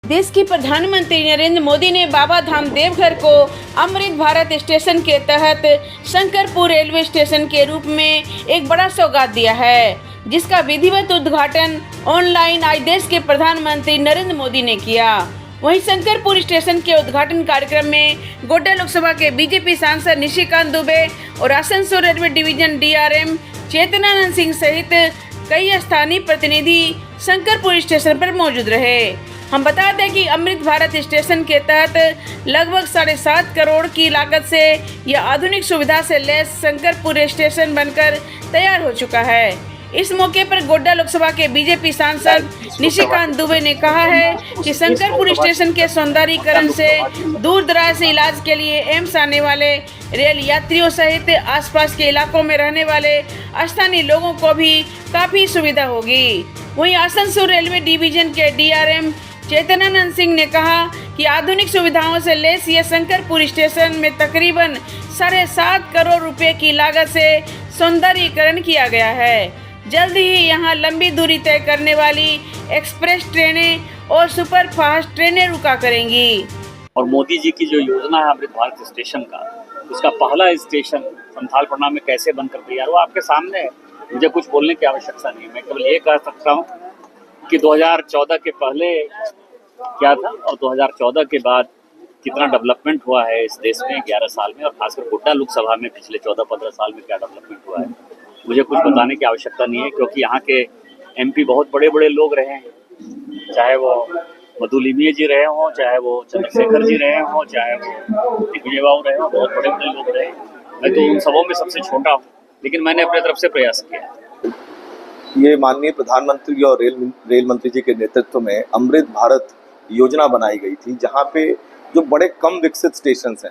देश की प्रधानमंत्री नरेंद्र मोदी ने बाबा धाम देवघर को अमृत भारत स्टेशन के तहत शंकरपुर रेलवे स्टेशन के रूप में एक बड़ा सौगात दिया है, जिसका विधिवत उद्घाटन ऑनलाइन आज देश के प्रधानमंत्री नरेंद्र मोदी ने किया। वहीं शंकरपुर स्टेशन के उद्घाटन कार्यक्रम में गोड्डा लोकसभा के बीजेपी सांसद निशिकांत दुबे और Asansol railway division DRM Chetnanand Singh सहित कई स्थानीय प्रतिनिधि शंकरपुर स्टेशन पर मौजूद रहे। हम बता दें कि अमृत भारत स्टेशन के तहत लगभग 7.5 करोड़ की लागत से यह आधुनिक सुविधा से लैस शंकरपुर स्टेशन बनकर तैयार हो चुका है। इस मौके पर गोड्डा लोकसभा के बीजेपी सांसद निशिकांत दुबे ने कहा है कि शंकरपुर स्टेशन के सौंदर्यीकरण से दूर दराज से इलाज के लिए एम्स आने वाले रेल यात्रियों सहित आसपास के इलाकों में रहने वाले स्थानीय लोगों को भी काफी सुविधा होगी। वहीं आसनसोल रेलवे डिवीजन के डीआरएम चेतनानंद सिंह ने कहा कि आधुनिक सुविधाओं से लैस यह शंकरपुर स्टेशन में तकरीबन 7.5 करोड़ रुपए की लागत से सौंदर्यीकरण किया गया है। जल्द ही यहां लंबी दूरी तय करने वाली एक्सप्रेस ट्रेनें और सुपरफास्ट ट्रेनें रुका करेंगी। और मोदी जी की जो योजना है अमृत भारत स्टेशन का, उसका पहला स्टेशन संथालपरना में कैसे बनकर तैयार हुआ आपके सामने है। मुझे कुछ बोलने की आवश्यकता नहीं, मैं केवल ये कह सकता हूँ कि 2014 के पहले क्या था और 2014 के बाद कितना डेवलपमेंट हुआ है इस देश में 11 साल में, और खासकर गोड्डा लोकसभा में पिछले 14-15 साल में क्या डेवलपमेंट हुआ है मुझे कुछ बताने की आवश्यकता नहीं है, क्योंकि यहाँ के एमपी बहुत बड़े बड़े लोग रहे हैं, चाहे वो मधुलिमीय जी रहे हों, चाहे वो चंद्रशेखर जी रहे हों, चाहे वो दिग्विजय बाबू रहे हों, बहुत बड़े बड़े लोग रहे। मैं तो उन सबों में सबसे छोटा हूँ, लेकिन मैंने अपने तरफ से प्रयास किया। ये माननीय प्रधानमंत्री और रेल मंत्री जी के नेतृत्व में अमृत भारत योजना बनाई गई थी, जहाँ पे जो बड़े कम विकसित स्टेशन हैं,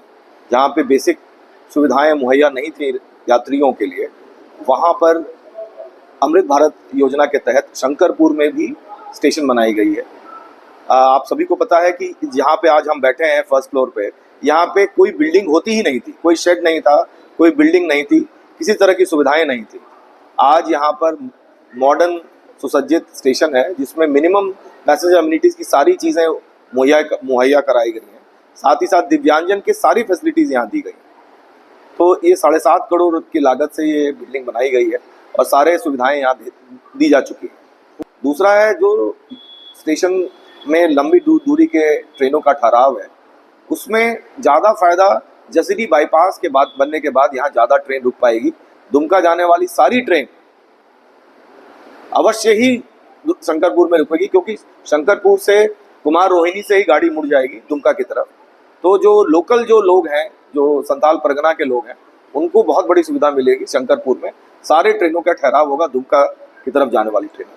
जहाँ पे बेसिक सुविधाएं मुहैया नहीं थी यात्रियों के लिए, वहाँ पर अमृत भारत योजना के तहत शंकरपुर में भी स्टेशन बनाई गई है। आप सभी को पता है कि जहाँ पे आज हम बैठे हैं फर्स्ट फ्लोर पे, यहाँ पे कोई बिल्डिंग होती ही नहीं थी, कोई शेड नहीं था, कोई बिल्डिंग नहीं थी, किसी तरह की सुविधाएं नहीं थी। आज यहाँ पर मॉडर्न सुसज्जित स्टेशन है, जिसमें मिनिमम पैसेंजर अम्यूनिटीज़ की सारी चीज़ें मुहैया कराई गई हैं, साथ ही साथ दिव्यांगजन की सारी फैसिलिटीज़ यहाँ दी गई हैं। तो ये 7.5 करोड़ की लागत से ये बिल्डिंग बनाई गई है और सारे सुविधाएं यहाँ दी जा चुकी हैं। दूसरा है, जो स्टेशन में लंबी दूरी के ट्रेनों का ठहराव है, उसमें ज़्यादा फ़ायदा जसीडीह बाईपास के बाद बनने के बाद यहाँ ज़्यादा ट्रेन रुक पाएगी। दुमका जाने वाली सारी ट्रेन अवश्य ही शंकरपुर में रुकेगी, क्योंकि शंकरपुर से कुमार रोहिणी से ही गाड़ी मुड़ जाएगी दुमका की तरफ। तो जो लोकल जो लोग हैं, जो संथाल परगना के लोग हैं, उनको बहुत बड़ी सुविधा मिलेगी। शंकरपुर में सारे ट्रेनों का ठहराव होगा दुमका की तरफ जाने वाली ट्रेन।